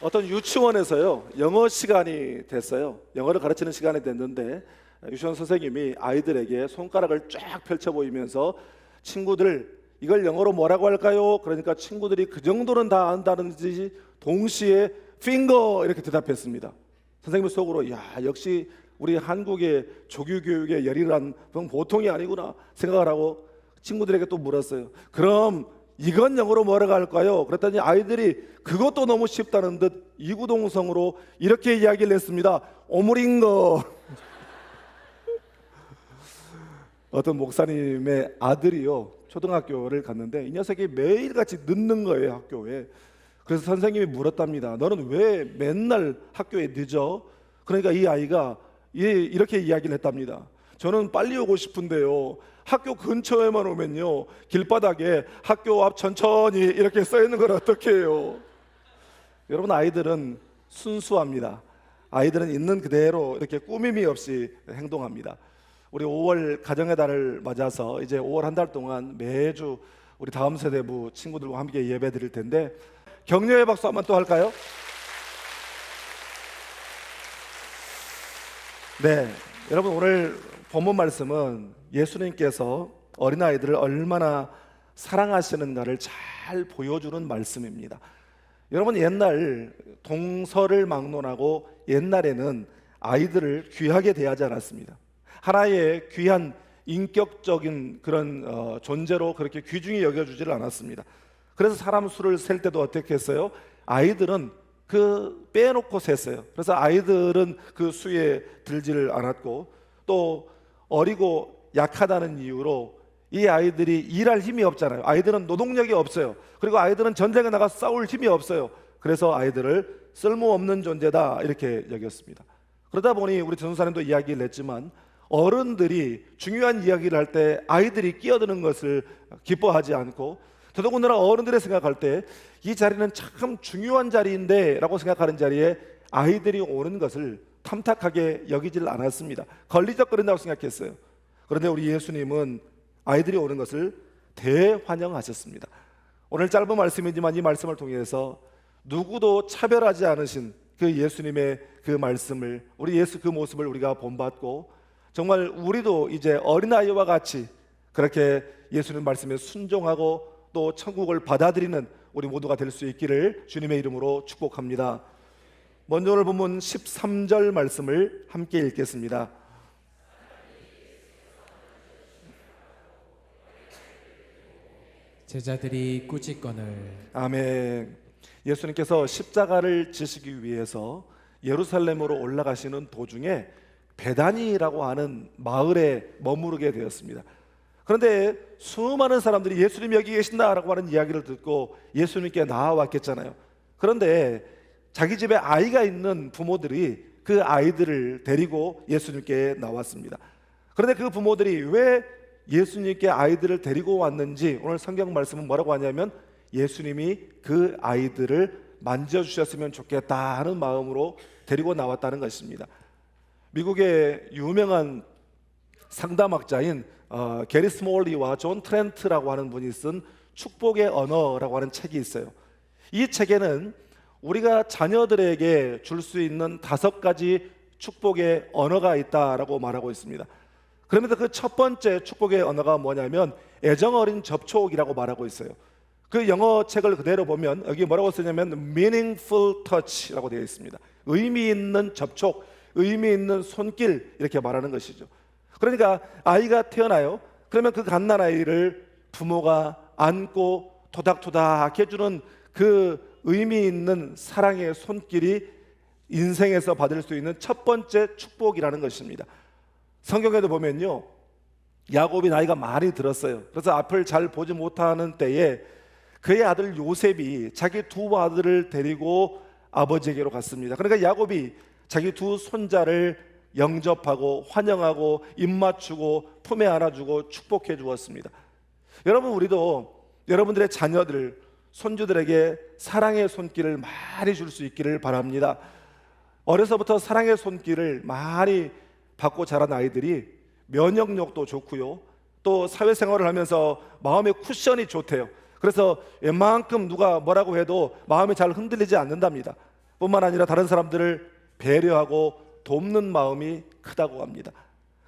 어떤 유치원에서요, 영어 시간이 됐어요. 영어를 가르치는 시간이 됐는데 유치원 선생님이 아이들에게 손가락을 쫙 펼쳐 보이면서 친구들 이걸 영어로 뭐라고 할까요? 그러니까 친구들이 그 정도는 다 안다는지 동시에 finger 이렇게 대답했습니다. 선생님 속으로 야, 역시 우리 한국의 조교 교육의 열이란 보통이 아니구나 생각을 하고 친구들에게 또 물었어요. 그럼 이건 영어로 뭐라고 할까요? 그랬더니 아이들이 그것도 너무 쉽다는 듯 이구동성으로 이렇게 이야기를 했습니다. 오므린거. 어떤 목사님의 아들이요, 초등학교를 갔는데 이 녀석이 매일같이 늦는 거예요, 학교에. 그래서 선생님이 물었답니다. 너는 왜 맨날 학교에 늦어? 그러니까 이 아이가 이렇게 이야기를 했답니다. 저는 빨리 오고 싶은데요, 학교 근처에만 오면요, 길바닥에 학교 앞 천천히 이렇게 써 있는 걸 어떻게 해요? 여러분, 아이들은 순수합니다. 아이들은 있는 그대로 이렇게 꾸밈이 없이 행동합니다. 우리 5월 가정의 달을 맞아서 이제 5월 한 달 동안 매주 우리 다음 세대부 친구들과 함께 예배 드릴 텐데 격려의 박수 한번 또 할까요? 네, 여러분, 오늘 본문 말씀은 예수님께서 어린아이들을 얼마나 사랑하시는가를 잘 보여주는 말씀입니다. 여러분, 옛날 동서를 막론하고 옛날에는 아이들을 귀하게 대하지 않았습니다. 하나의 귀한 인격적인 그런 존재로 그렇게 귀중히 여겨주지를 않았습니다. 그래서 사람 수를 셀 때도 어떻게 했어요? 아이들은 그 빼놓고 셌어요. 그래서 아이들은 그 수에 들지를 않았고, 또 어리고 약하다는 이유로 이 아이들이 일할 힘이 없잖아요. 아이들은 노동력이 없어요. 그리고 아이들은 전쟁에 나가 싸울 힘이 없어요. 그래서 아이들을 쓸모없는 존재다 이렇게 여겼습니다. 그러다 보니 우리 전도사님도 이야기를 했지만 어른들이 중요한 이야기를 할 때 아이들이 끼어드는 것을 기뻐하지 않고, 더더군다나 어른들이 생각할 때 이 자리는 참 중요한 자리인데 라고 생각하는 자리에 아이들이 오는 것을 탐탁하게 여기질 않았습니다. 걸리적거린다고 생각했어요. 그런데 우리 예수님은 아이들이 오는 것을 대환영하셨습니다. 오늘 짧은 말씀이지만 이 말씀을 통해서 누구도 차별하지 않으신 그 예수님의 그 말씀을, 우리 예수 그 모습을 우리가 본받고 정말 우리도 이제 어린아이와 같이 그렇게 예수님 말씀에 순종하고 또 천국을 받아들이는 우리 모두가 될 수 있기를 주님의 이름으로 축복합니다. 먼저 오늘 본문 13절 말씀을 함께 읽겠습니다. 제자들이 꾸짖거늘. 아멘. 예수님께서 십자가를 지시기 위해서 예루살렘으로 올라가시는 도중에 베다니라고 하는 마을에 머무르게 되었습니다. 그런데 수많은 사람들이 예수님이 여기 계신다라고 하는 이야기를 듣고 예수님께 나와왔겠잖아요. 그런데 자기 집에 아이가 있는 부모들이 그 아이들을 데리고 예수님께 나왔습니다. 그런데 그 부모들이 왜 예수님께 아이들을 데리고 왔는지 오늘 성경 말씀은 뭐라고 하냐면 예수님이 그 아이들을 만져주셨으면 좋겠다 하는 마음으로 데리고 나왔다는 것입니다. 미국의 유명한 상담학자인 게리 스몰리와 존 트렌트라고 하는 분이 쓴 축복의 언어라고 하는 책이 있어요. 이 책에는 우리가 자녀들에게 줄 수 있는 5가지 축복의 언어가 있다라고 말하고 있습니다. 그러면서 그 첫 번째 축복의 언어가 뭐냐면 애정어린 접촉이라고 말하고 있어요. 그 영어 책을 그대로 보면 여기 뭐라고 쓰냐면 meaningful touch라고 되어 있습니다. 의미 있는 접촉, 의미 있는 손길 이렇게 말하는 것이죠. 그러니까 아이가 태어나요. 그러면 그 갓난아이를 부모가 안고 토닥토닥 해주는 그 의미 있는 사랑의 손길이 인생에서 받을 수 있는 첫 번째 축복이라는 것입니다. 성경에도 보면요, 야곱이 나이가 많이 들었어요. 그래서 앞을 잘 보지 못하는 때에 그의 아들 요셉이 자기 2 아들을 데리고 아버지에게로 갔습니다. 그러니까 야곱이 자기 2 손자를 영접하고 환영하고 입맞추고 품에 안아주고 축복해 주었습니다. 여러분, 우리도 여러분들의 자녀들, 손주들에게 사랑의 손길을 많이 줄 수 있기를 바랍니다. 어려서부터 사랑의 손길을 많이 받고 자란 아이들이 면역력도 좋고요, 또 사회생활을 하면서 마음의 쿠션이 좋대요. 그래서 웬만큼 누가 뭐라고 해도 마음이 잘 흔들리지 않는답니다. 뿐만 아니라 다른 사람들을 배려하고 돕는 마음이 크다고 합니다.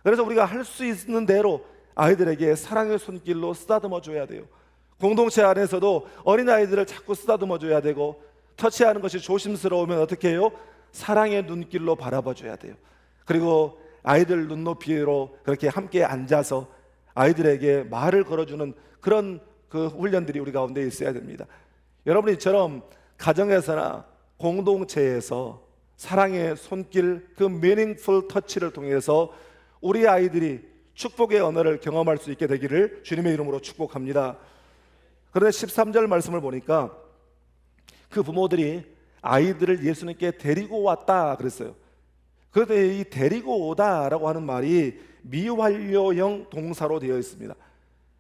그래서 우리가 할 수 있는 대로 아이들에게 사랑의 손길로 쓰다듬어 줘야 돼요. 공동체 안에서도 어린아이들을 자꾸 쓰다듬어 줘야 되고, 터치하는 것이 조심스러우면 어떻게 해요? 사랑의 눈길로 바라봐 줘야 돼요. 그리고 아이들 눈높이로 그렇게 함께 앉아서 아이들에게 말을 걸어주는 그런 그 훈련들이 우리 가운데 있어야 됩니다. 여러분, 이처럼 가정에서나 공동체에서 사랑의 손길, 그 meaningful 터치를 통해서 우리 아이들이 축복의 언어를 경험할 수 있게 되기를 주님의 이름으로 축복합니다. 그런데 13절 말씀을 보니까 그 부모들이 아이들을 예수님께 데리고 왔다 그랬어요. 그런데 이 데리고 오다라고 하는 말이 미완료형 동사로 되어 있습니다.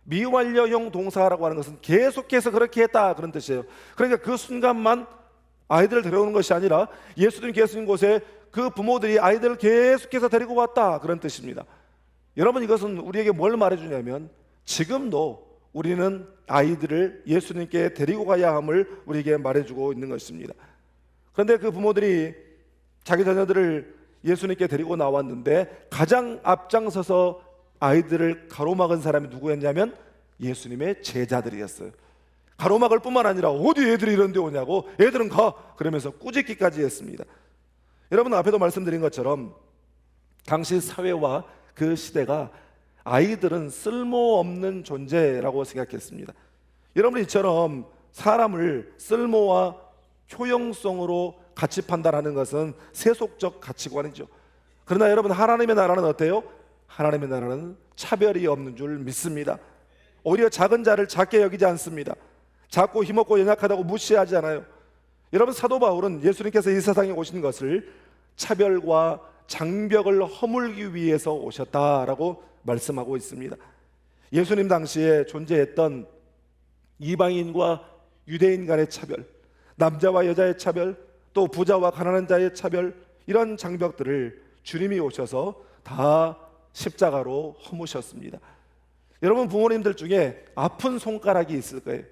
미완료형 동사라고 하는 것은 계속해서 그렇게 했다 그런 뜻이에요. 그러니까 그 순간만 아이들을 데려오는 것이 아니라 예수님 계신 곳에 그 부모들이 아이들을 계속해서 데리고 왔다 그런 뜻입니다. 여러분, 이것은 우리에게 뭘 말해주냐면 지금도 우리는 아이들을 예수님께 데리고 가야 함을 우리에게 말해주고 있는 것입니다. 그런데 그 부모들이 자기 자녀들을 예수님께 데리고 나왔는데 가장 앞장서서 아이들을 가로막은 사람이 누구였냐면 예수님의 제자들이었어요. 가로막을 뿐만 아니라 어디 애들이 이런 데 오냐고, 애들은 가 그러면서 꾸짖기까지 했습니다. 여러분, 앞에도 말씀드린 것처럼 당시 사회와 그 시대가 아이들은 쓸모없는 존재라고 생각했습니다. 여러분, 이처럼 사람을 쓸모와 효용성으로 가치 판단하는 것은 세속적 가치관이죠. 그러나 여러분, 하나님의 나라는 어때요? 하나님의 나라는 차별이 없는 줄 믿습니다. 오히려 작은 자를 작게 여기지 않습니다. 작고 힘없고 연약하다고 무시하지 않아요. 여러분, 사도 바울은 예수님께서 이 세상에 오신 것을 차별과 장벽을 허물기 위해서 오셨다라고 말씀하고 있습니다. 예수님 당시에 존재했던 이방인과 유대인 간의 차별, 남자와 여자의 차별, 또 부자와 가난한 자의 차별, 이런 장벽들을 주님이 오셔서 다 십자가로 허무셨습니다. 여러분, 부모님들 중에 아픈 손가락이 있을 거예요.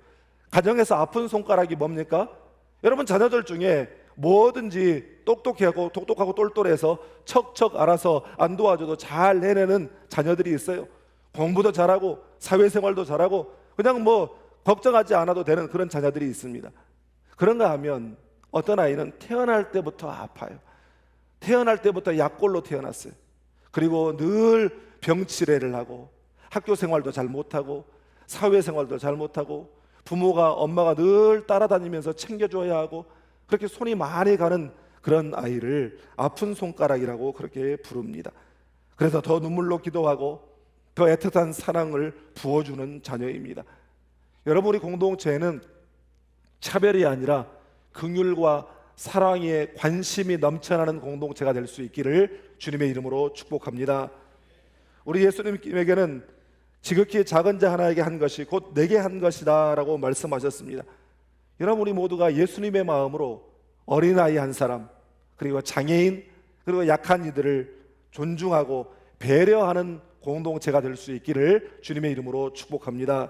가정에서 아픈 손가락이 뭡니까? 여러분, 자녀들 중에 뭐든지 똑똑하고 똘똘해서 척척 알아서 안 도와줘도 잘 해내는 자녀들이 있어요. 공부도 잘하고 사회생활도 잘하고 그냥 뭐 걱정하지 않아도 되는 그런 자녀들이 있습니다. 그런가 하면 어떤 아이는 태어날 때부터 아파요. 태어날 때부터 약골로 태어났어요. 그리고 늘 병치레를 하고 학교 생활도 잘 못하고 사회생활도 잘 못하고 부모가 엄마가 늘 따라다니면서 챙겨줘야 하고 그렇게 손이 많이 가는 그런 아이를 아픈 손가락이라고 그렇게 부릅니다. 그래서 더 눈물로 기도하고 더 애틋한 사랑을 부어주는 자녀입니다. 여러분, 우리 공동체에는 차별이 아니라 긍휼과 사랑에 관심이 넘쳐나는 공동체가 될 수 있기를 주님의 이름으로 축복합니다. 우리 예수님에게는 지극히 작은 자 하나에게 한 것이 곧 내게 한 것이다 라고 말씀하셨습니다. 여러분, 우리 모두가 예수님의 마음으로 어린아이 한 사람, 그리고 장애인, 그리고 약한 이들을 존중하고 배려하는 공동체가 될 수 있기를 주님의 이름으로 축복합니다.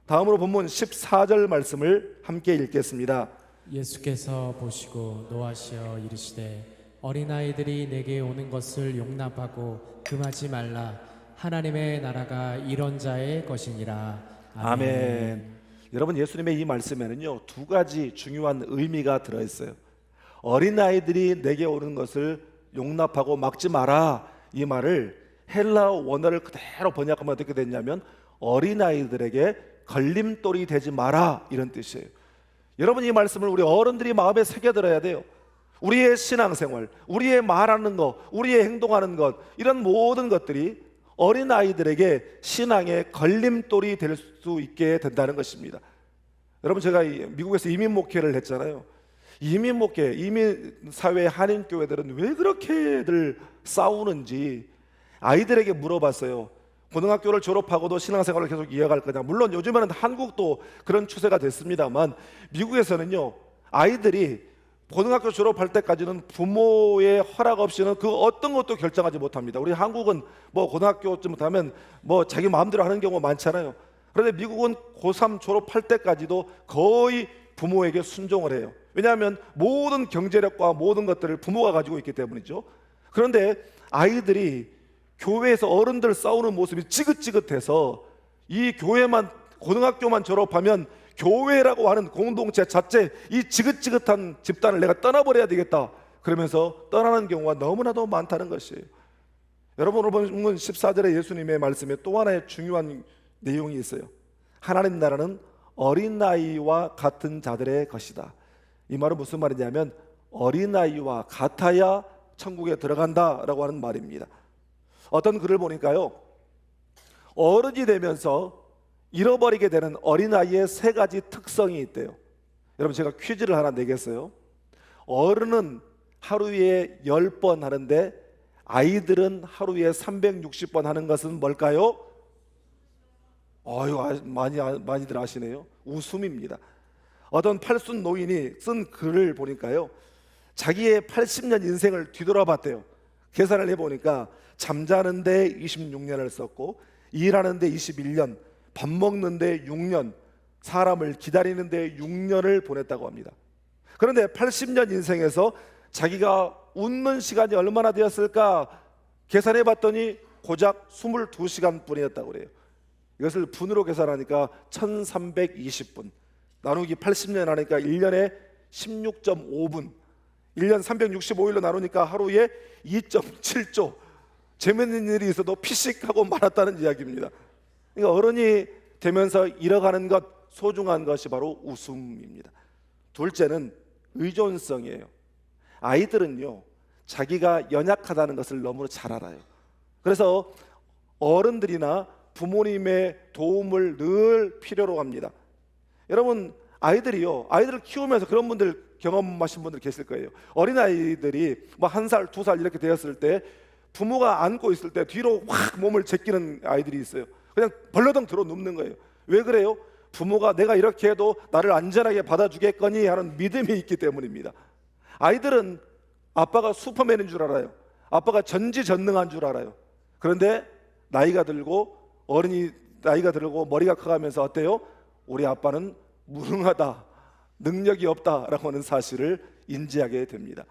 다음으로 본문 14절 말씀을 함께 읽겠습니다. 예수께서 보시고 노하시어 이르시되 어린아이들이 내게 오는 것을 용납하고 금하지 말라. 하나님의 나라가 이런 자의 것이니라. 아멘. 여러분, 예수님의 이 말씀에는요, 두 가지 중요한 의미가 들어있어요. 어린아이들이 내게 오는 것을 용납하고 막지 마라, 이 말을 헬라 원어를 그대로 번역하면 어떻게 됐냐면 어린아이들에게 걸림돌이 되지 마라, 이런 뜻이에요. 여러분, 이 말씀을 우리 어른들이 마음에 새겨들어야 돼요. 우리의 신앙생활, 우리의 말하는 것, 우리의 행동하는 것, 이런 모든 것들이 어린아이들에게 신앙의 걸림돌이 될 수 있게 된다는 것입니다. 여러분, 제가 미국에서 이민 목회를 했잖아요. 이민 목회, 이민 사회 한인교회들은 왜 그렇게들 싸우는지 아이들에게 물어봤어요. 고등학교를 졸업하고도 신앙생활을 계속 이어갈 거냐. 물론 요즘에는 한국도 그런 추세가 됐습니다만 미국에서는요, 아이들이 고등학교 졸업할 때까지는 부모의 허락 없이는 그 어떤 것도 결정하지 못합니다. 우리 한국은 뭐 고등학교쯤 되면 뭐 자기 마음대로 하는 경우가 많잖아요. 그런데 미국은 고3 졸업할 때까지도 거의 부모에게 순종을 해요. 왜냐하면 모든 경제력과 모든 것들을 부모가 가지고 있기 때문이죠. 그런데 아이들이 교회에서 어른들 싸우는 모습이 지긋지긋해서 이 교회만, 고등학교만 졸업하면 교회라고 하는 공동체 자체, 이 지긋지긋한 집단을 내가 떠나버려야 되겠다, 그러면서 떠나는 경우가 너무나도 많다는 것이에요. 여러분, 오늘 본 14절의 예수님의 말씀에 또 하나의 중요한 내용이 있어요. 하나님 나라는 어린아이와 같은 자들의 것이다. 이 말은 무슨 말이냐면 어린아이와 같아야 천국에 들어간다라고 하는 말입니다. 어떤 글을 보니까요, 어른이 되면서 잃어버리게 되는 어린아이의 세 가지 특성이 있대요. 여러분, 제가 퀴즈를 하나 내겠어요. 어른은 하루에 10번 하는데 아이들은 하루에 360번 하는 것은 뭘까요? 많이들 아시네요. 웃음입니다. 어떤 팔순 노인이 쓴 글을 보니까요, 자기의 80년 인생을 뒤돌아봤대요. 계산을 해보니까 잠자는데 26년을 썼고, 일하는데 21년, 밥 먹는데 6년, 사람을 기다리는데 6년을 보냈다고 합니다. 그런데 80년 인생에서 자기가 웃는 시간이 얼마나 되었을까 계산해 봤더니 고작 22시간 뿐이었다고 그래요. 이것을 분으로 계산하니까 1320분 나누기 80년 하니까 1년에 16.5분, 1년 365일로 나누니까 하루에 2.7조. 재밌는 일이 있어도 피식하고 말았다는 이야기입니다. 그러니까 어른이 되면서 잃어가는 것, 소중한 것이 바로 웃음입니다. 둘째는 의존성이에요. 아이들은요, 자기가 연약하다는 것을 너무 잘 알아요. 그래서 어른들이나 부모님의 도움을 늘 필요로 합니다. 여러분, 아이들을 키우면서 그런 분들, 경험하신 분들 계실 거예요. 어린아이들이 뭐 1살, 2살 이렇게 되었을 때 부모가 안고 있을 때 뒤로 확 몸을 제끼는 아이들이 있어요. 그냥 벌러덩 들어 눕는 거예요. 왜 그래요? 부모가 내가 이렇게 해도 나를 안전하게 받아주겠거니 하는 믿음이 있기 때문입니다. 아이들은 아빠가 슈퍼맨인 줄 알아요. 아빠가 전지전능한 줄 알아요. 그런데 나이가 들고 머리가 커가면서 어때요? 우리 아빠는 무능하다, 능력이 없다라고 하는 사실을 인지하게 됩니다.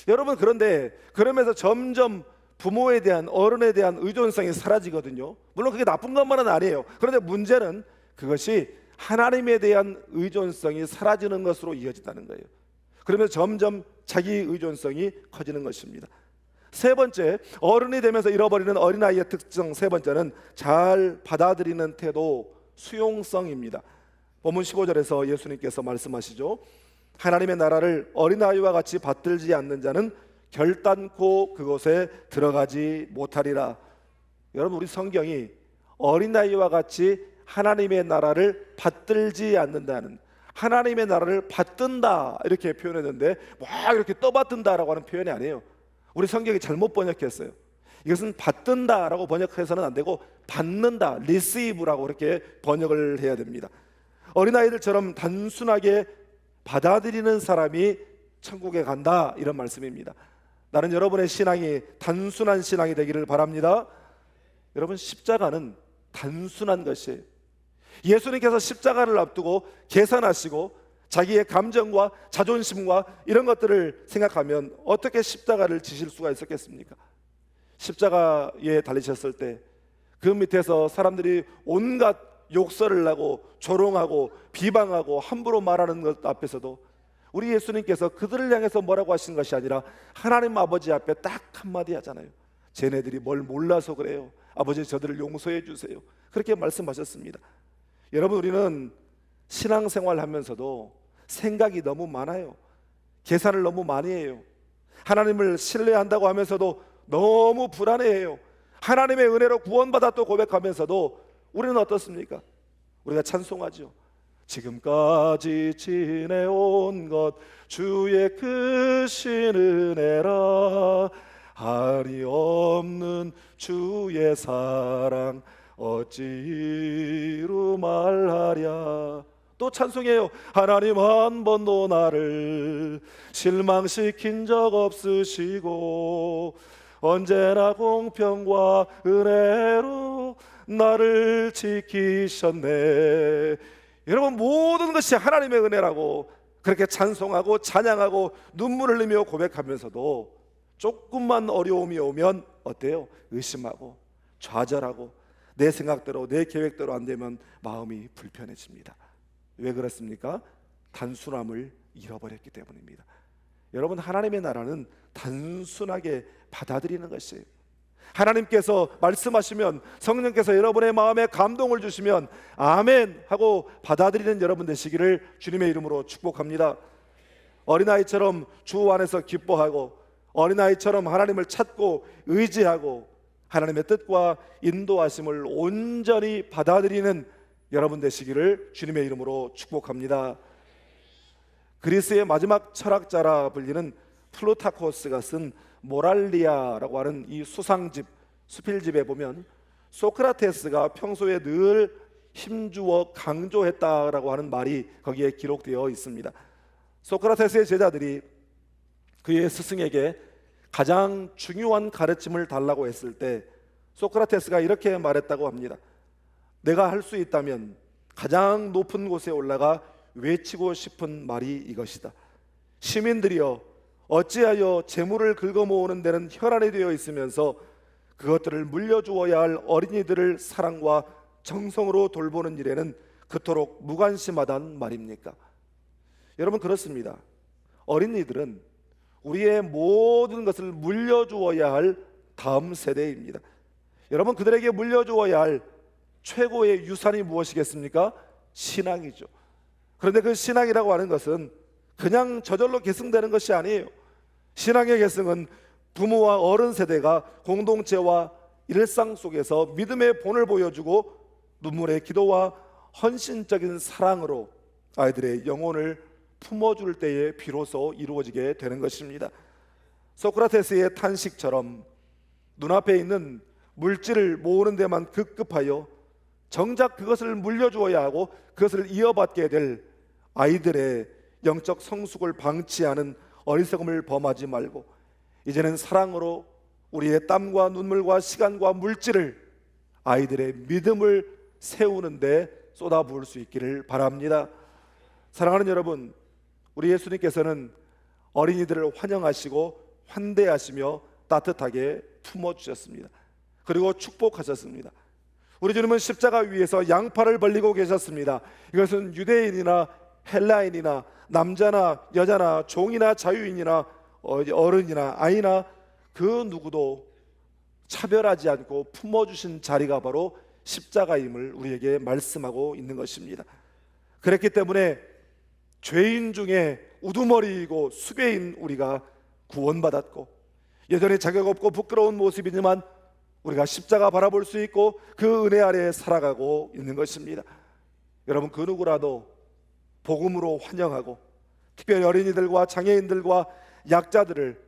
여러분, 그런데 그러면서 점점 부모에 대한, 어른에 대한 의존성이 사라지거든요. 물론 그게 나쁜 것만은 아니에요. 그런데 문제는 그것이 하나님에 대한 의존성이 사라지는 것으로 이어진다는 거예요. 그러면서 점점 자기 의존성이 커지는 것입니다. 세 번째, 어른이 되면서 잃어버리는 어린아이의 특징 세 번째는 잘 받아들이는 태도, 수용성입니다. 본문 15절에서 예수님께서 말씀하시죠. 하나님의 나라를 어린아이와 같이 받들지 않는 자는 결단코 그곳에 들어가지 못하리라. 여러분, 우리 성경이 어린아이와 같이 하나님의 나라를 받들지 않는다는, 하나님의 나라를 받든다 이렇게 표현했는데 막 이렇게 떠받든다라고 하는 표현이 아니에요. 우리 성경이 잘못 번역했어요. 이것은 받든다라고 번역해서는 안 되고 받는다, receive라고 이렇게 번역을 해야 됩니다. 어린아이들처럼 단순하게 받아들이는 사람이 천국에 간다, 이런 말씀입니다. 나는 여러분의 신앙이 단순한 신앙이 되기를 바랍니다. 여러분, 십자가는 단순한 것이에요. 예수님께서 십자가를 앞두고 계산하시고 자기의 감정과 자존심과 이런 것들을 생각하면 어떻게 십자가를 지실 수가 있었겠습니까? 십자가에 달리셨을 때 그 밑에서 사람들이 온갖 욕설을 하고 조롱하고 비방하고 함부로 말하는 것 앞에서도 우리 예수님께서 그들을 향해서 뭐라고 하신 것이 아니라 하나님 아버지 앞에 딱 한마디 하잖아요. 쟤네들이 뭘 몰라서 그래요. 아버지, 저들을 용서해 주세요. 그렇게 말씀하셨습니다. 여러분, 우리는 신앙생활 하면서도 생각이 너무 많아요. 계산을 너무 많이 해요. 하나님을 신뢰한다고 하면서도 너무 불안해해요. 하나님의 은혜로 구원받았다고 고백하면서도 우리는 어떻습니까? 우리가 찬송하죠. 지금까지 지내온 것 주의 크신 은혜라, 한이 없는 주의 사랑 어찌로 말하랴. 또 찬송해요. 하나님 한 번도 나를 실망시킨 적 없으시고 언제나 공평과 은혜로 나를 지키셨네. 여러분, 모든 것이 하나님의 은혜라고, 그렇게 찬송하고 찬양하고 눈물 흘리며 고백하면서도 조금만 어려움이 오면 어때요? 의심하고 좌절하고 내 생각대로 내 계획대로 안 되면 마음이 불편해집니다. 왜 그렇습니까? 단순함을 잃어버렸기 때문입니다. 여러분, 하나님의 나라는 단순하게 받아들이는 것이에요. 하나님께서 말씀하시면, 성령께서 여러분의 마음에 감동을 주시면 아멘 하고 받아들이는 여러분 되시기를 주님의 이름으로 축복합니다. 어린아이처럼 주 안에서 기뻐하고 어린아이처럼 하나님을 찾고 의지하고 하나님의 뜻과 인도하심을 온전히 받아들이는 여러분 되시기를 주님의 이름으로 축복합니다. 그리스의 마지막 철학자라 불리는 플루타코스가 쓴 모랄리아라고 하는 이 수상집, 수필집에 보면 소크라테스가 평소에 늘 힘주어 강조했다라고 하는 말이 거기에 기록되어 있습니다. 소크라테스의 제자들이 그의 스승에게 가장 중요한 가르침을 달라고 했을 때 소크라테스가 이렇게 말했다고 합니다. 내가 할 수 있다면 가장 높은 곳에 올라가 외치고 싶은 말이 이것이다. 시민들이여, 어찌하여 재물을 긁어모으는 데는 혈안이 되어 있으면서 그것들을 물려주어야 할 어린이들을 사랑과 정성으로 돌보는 일에는 그토록 무관심하단 말입니까? 여러분, 그렇습니다. 어린이들은 우리의 모든 것을 물려주어야 할 다음 세대입니다. 여러분, 그들에게 물려주어야 할 최고의 유산이 무엇이겠습니까? 신앙이죠. 그런데 그 신앙이라고 하는 것은 그냥 저절로 계승되는 것이 아니에요. 신앙의 계승은 부모와 어른 세대가 공동체와 일상 속에서 믿음의 본을 보여주고 눈물의 기도와 헌신적인 사랑으로 아이들의 영혼을 품어줄 때에 비로소 이루어지게 되는 것입니다. 소크라테스의 탄식처럼 눈앞에 있는 물질을 모으는 데만 급급하여 정작 그것을 물려주어야 하고 그것을 이어받게 될 아이들의 영적 성숙을 방치하는 어리석음을 범하지 말고 이제는 사랑으로 우리의 땀과 눈물과 시간과 물질을 아이들의 믿음을 세우는 데 쏟아부을 수 있기를 바랍니다. 사랑하는 여러분, 우리 예수님께서는 어린이들을 환영하시고 환대하시며 따뜻하게 품어주셨습니다. 그리고 축복하셨습니다. 우리 주님은 십자가 위에서 양팔을 벌리고 계셨습니다. 이것은 유대인이나 헬라인이나 남자나 여자나 종이나 자유인이나 어른이나 아이나 그 누구도 차별하지 않고 품어주신 자리가 바로 십자가임을 우리에게 말씀하고 있는 것입니다. 그랬기 때문에 죄인 중에 우두머리이고 수괴인 우리가 구원받았고 여전히 자격 없고 부끄러운 모습이지만 우리가 십자가 바라볼 수 있고 그 은혜 아래에 살아가고 있는 것입니다. 여러분, 그 누구라도 복음으로 환영하고 특별히 어린이들과 장애인들과 약자들을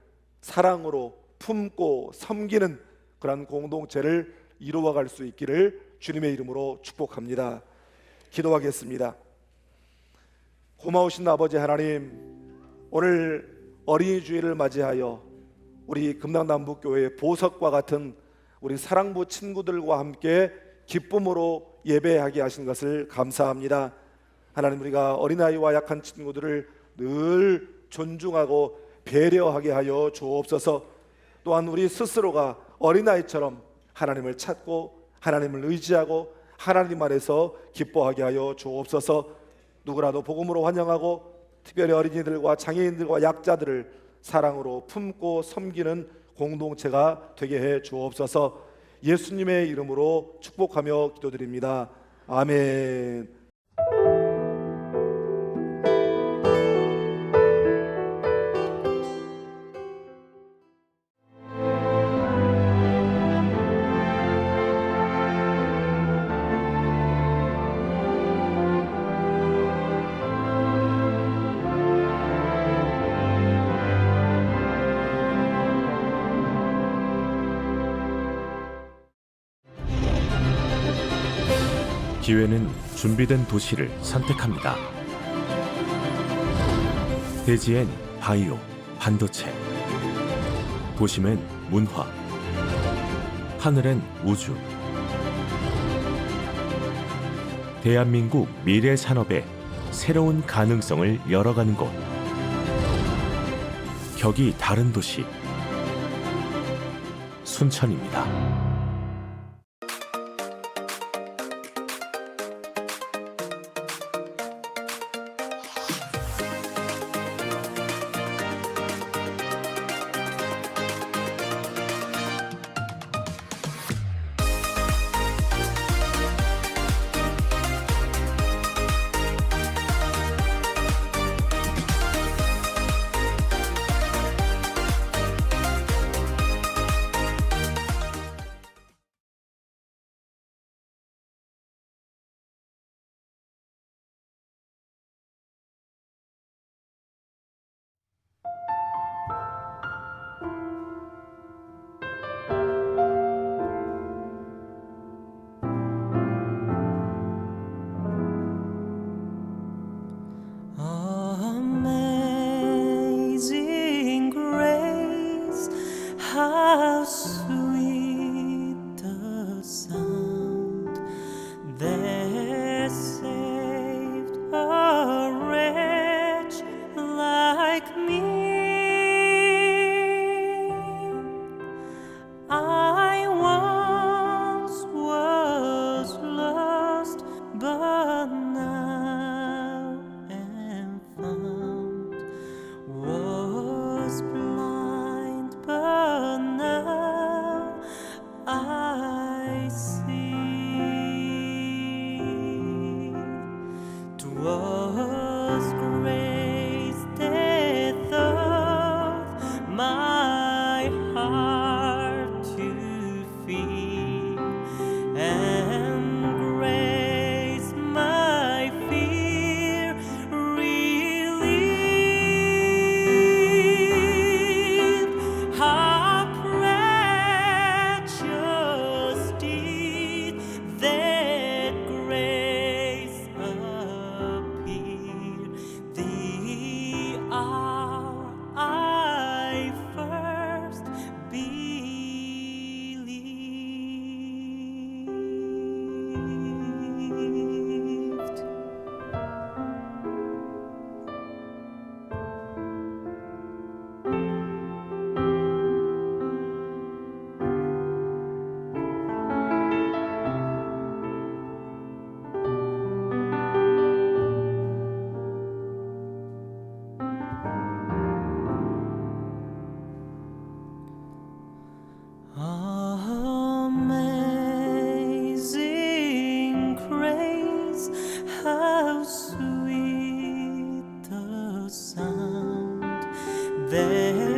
사랑으로 품고 섬기는 그런 공동체를 이루어갈 수 있기를 주님의 이름으로 축복합니다. 기도하겠습니다. 고마우신 아버지 하나님, 오늘 어린이 주일을 맞이하여 우리 금당남북교회 보석과 같은 우리 사랑부 친구들과 함께 기쁨으로 예배하게 하신 것을 감사합니다. 하나님, 우리가 어린아이와 약한 친구들을 늘 존중하고 배려하게 하여 주옵소서. 또한 우리 스스로가 어린아이처럼 하나님을 찾고 하나님을 의지하고 하나님 안에서 기뻐하게 하여 주옵소서. 누구라도 복음으로 환영하고 특별히 어린이들과 장애인들과 약자들을 사랑으로 품고 섬기는 공동체가 되게 해 주옵소서. 예수님의 이름으로 축복하며 기도드립니다. 아멘. 기회는 준비된 도시를 선택합니다. 대지엔 바이오, 반도체, 도심엔 문화, 하늘엔 우주. 대한민국 미래 산업의 새로운 가능성을 열어가는 곳. 격이 다른 도시. 순천입니다. Amazing grace, how sweet the sound that saved a wretch like me. I once was lost, but now am found. Was blind, but now I see. 'Twas grace that taught my heart to fear, and grace my fear relieved. How precious did that grace appear, the hour I first believed. Amazing grace, how sweet the sound that